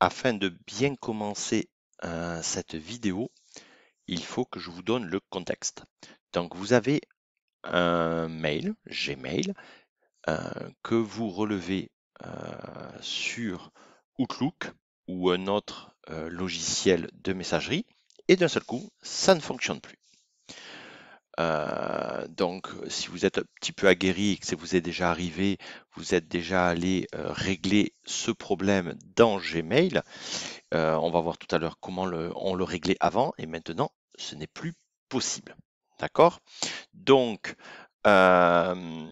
afin de bien commencer cette vidéo, il faut que je vous donne le contexte. Donc vous avez un mail, Gmail, que vous relevez sur Outlook ou un autre logiciel de messagerie, et d'un seul coup, ça ne fonctionne plus. Donc, si vous êtes un petit peu aguerri et que ça vous est déjà arrivé, vous êtes déjà allé régler ce problème dans Gmail. On va voir tout à l'heure comment on le réglait avant et maintenant, ce n'est plus possible. D'accord? Donc, en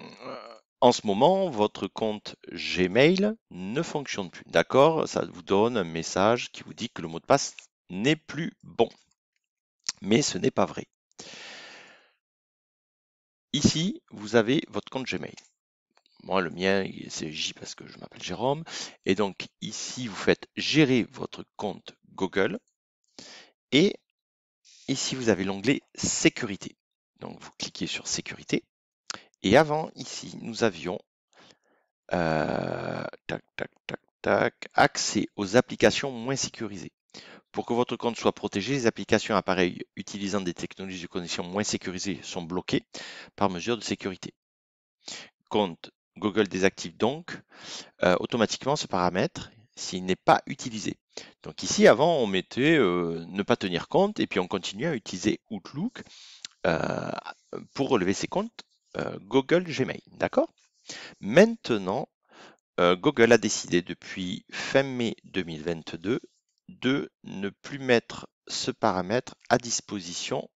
ce moment, votre compte Gmail ne fonctionne plus. D'accord? Ça vous donne un message qui vous dit que le mot de passe n'est plus bon. Mais ce n'est pas vrai. Ici, vous avez votre compte Gmail. Moi, le mien, c'est J parce que je m'appelle Jérôme. Et donc, ici, vous faites gérer votre compte Google. Et ici, vous avez l'onglet sécurité. Donc, vous cliquez sur sécurité. Et avant, ici, nous avions accès aux applications moins sécurisées. Pour que votre compte soit protégé, les applications appareils utilisant des technologies de connexion moins sécurisées sont bloquées par mesure de sécurité. Compte Google désactive donc automatiquement ce paramètre s'il n'est pas utilisé. Donc ici, avant, on mettait ne pas tenir compte et puis on continuait à utiliser Outlook pour relever ses comptes Google Gmail. D'accord? Maintenant, Google a décidé depuis fin mai 2022 de ne plus mettre ce paramètre à disposition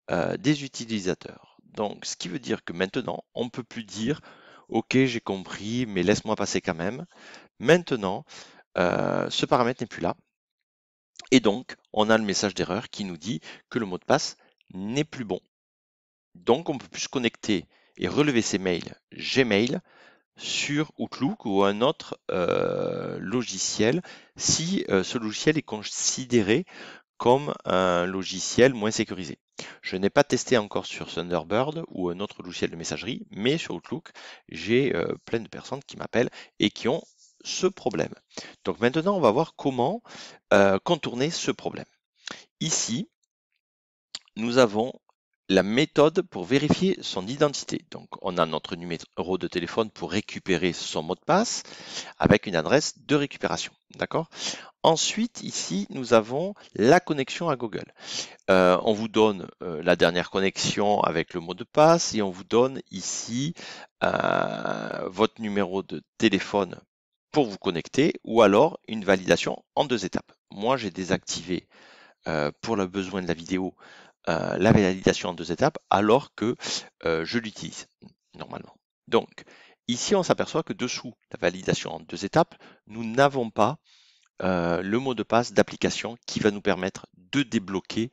des utilisateurs. Donc, ce qui veut dire que maintenant, on ne peut plus dire OK, j'ai compris, mais laisse-moi passer quand même. Maintenant, ce paramètre n'est plus là. Et donc, on a le message d'erreur qui nous dit que le mot de passe n'est plus bon. Donc, on ne peut plus se connecter et relever ses mails Gmail sur Outlook ou un autre logiciel si ce logiciel est considéré comme un logiciel moins sécurisé. Je n'ai pas testé encore sur Thunderbird ou un autre logiciel de messagerie, mais sur Outlook, j'ai plein de personnes qui m'appellent et qui ont ce problème. Donc maintenant, on va voir comment contourner ce problème. Ici, nous avons la méthode pour vérifier son identité. Donc, on a notre numéro de téléphone pour récupérer son mot de passe avec une adresse de récupération. D'accord? Ensuite, ici, nous avons la connexion à Google. On vous donne la dernière connexion avec le mot de passe et on vous donne ici votre numéro de téléphone pour vous connecter ou alors une validation en 2 étapes. Moi, j'ai désactivé pour le besoin de la vidéo la validation en 2 étapes alors que je l'utilise normalement. Donc, ici, on s'aperçoit que dessous la validation en 2 étapes, nous n'avons pas le mot de passe d'application qui va nous permettre de débloquer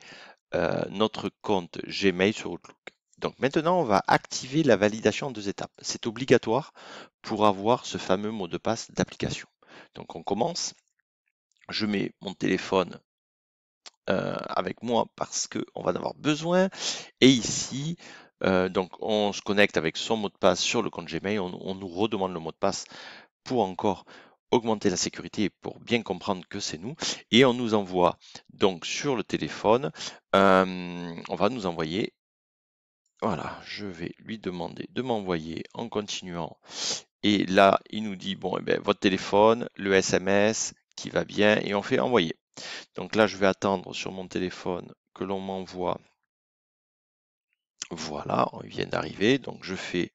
notre compte Gmail sur Outlook. Donc maintenant, on va activer la validation en 2 étapes. C'est obligatoire pour avoir ce fameux mot de passe d'application. Donc on commence. Je mets mon téléphone avec moi parce qu'on va en avoir besoin. Et ici, donc on se connecte avec son mot de passe sur le compte Gmail. On nous redemande le mot de passe pour encore augmenter la sécurité pour bien comprendre que c'est nous. Et on nous envoie donc sur le téléphone, on va nous envoyer, voilà, je vais lui demander de m'envoyer en continuant. Et là, il nous dit, bon, eh bien, votre téléphone, le SMS qui va bien, et on fait envoyer. Donc là, je vais attendre sur mon téléphone que l'on m'envoie. Voilà, on vient d'arriver. Donc je fais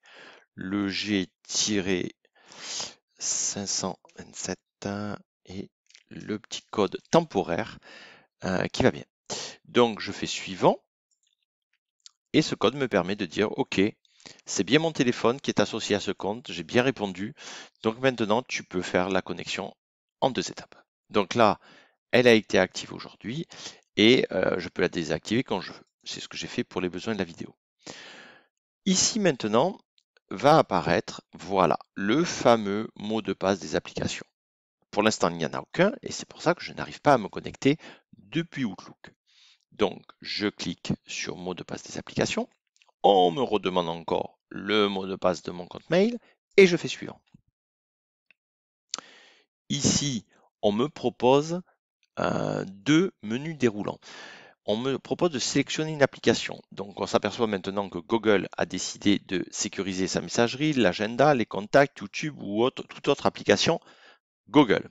le G-527 et le petit code temporaire qui va bien. Donc je fais suivant et ce code me permet de dire OK, c'est bien mon téléphone qui est associé à ce compte, j'ai bien répondu. Donc maintenant tu peux faire la connexion en 2 étapes. Donc là, elle a été active aujourd'hui et je peux la désactiver quand je veux. C'est ce que j'ai fait pour les besoins de la vidéo. Ici maintenant va apparaître, voilà, le fameux mot de passe des applications. Pour l'instant, il n'y en a aucun et c'est pour ça que je n'arrive pas à me connecter depuis Outlook. Donc, je clique sur mot de passe des applications. On me redemande encore le mot de passe de mon compte mail et je fais suivant. Ici, on me propose deux menus déroulants. On me propose de sélectionner une application. Donc on s'aperçoit maintenant que Google a décidé de sécuriser sa messagerie, l'agenda, les contacts, YouTube ou toute autre application Google.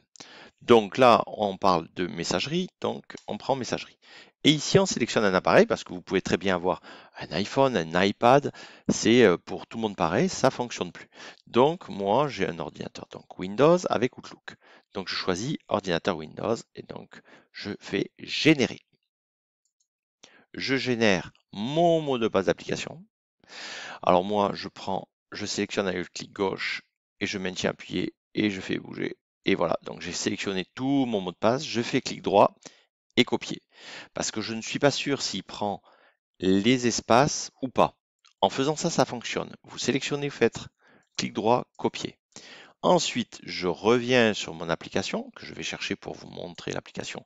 Donc là, on parle de messagerie, donc on prend messagerie. Et ici, on sélectionne un appareil parce que vous pouvez très bien avoir un iPhone, un iPad. C'est pour tout le monde pareil, ça ne fonctionne plus. Donc moi, j'ai un ordinateur, donc Windows avec Outlook. Donc je choisis ordinateur Windows et donc je fais générer. Je génère mon mot de passe d'application. Alors moi, je sélectionne avec le clic gauche et je maintiens appuyé et je fais bouger. Et voilà, donc j'ai sélectionné tout mon mot de passe, je fais clic droit et copier. Parce que je ne suis pas sûr s'il prend les espaces ou pas. En faisant ça, ça fonctionne. Vous sélectionnez, vous faites clic droit, copier. Ensuite, je reviens sur mon application que je vais chercher pour vous montrer l'application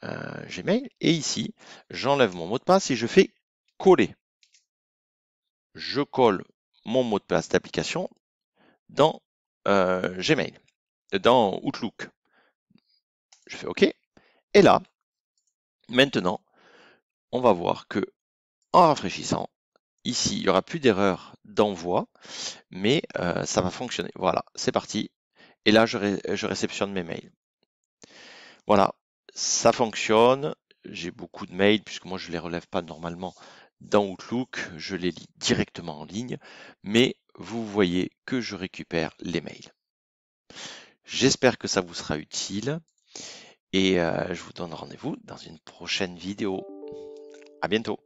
Gmail. Et ici, j'enlève mon mot de passe et je fais coller. Je colle mon mot de passe d'application dans Gmail, dans Outlook. Je fais OK. Et là, maintenant, on va voir que en rafraîchissant, ici, il n'y aura plus d'erreur d'envoi, mais ça va fonctionner. Voilà, c'est parti. Et là, je réceptionne mes mails. Voilà, ça fonctionne. J'ai beaucoup de mails, puisque moi, je ne les relève pas normalement dans Outlook. Je les lis directement en ligne, mais vous voyez que je récupère les mails. J'espère que ça vous sera utile et je vous donne rendez-vous dans une prochaine vidéo. À bientôt.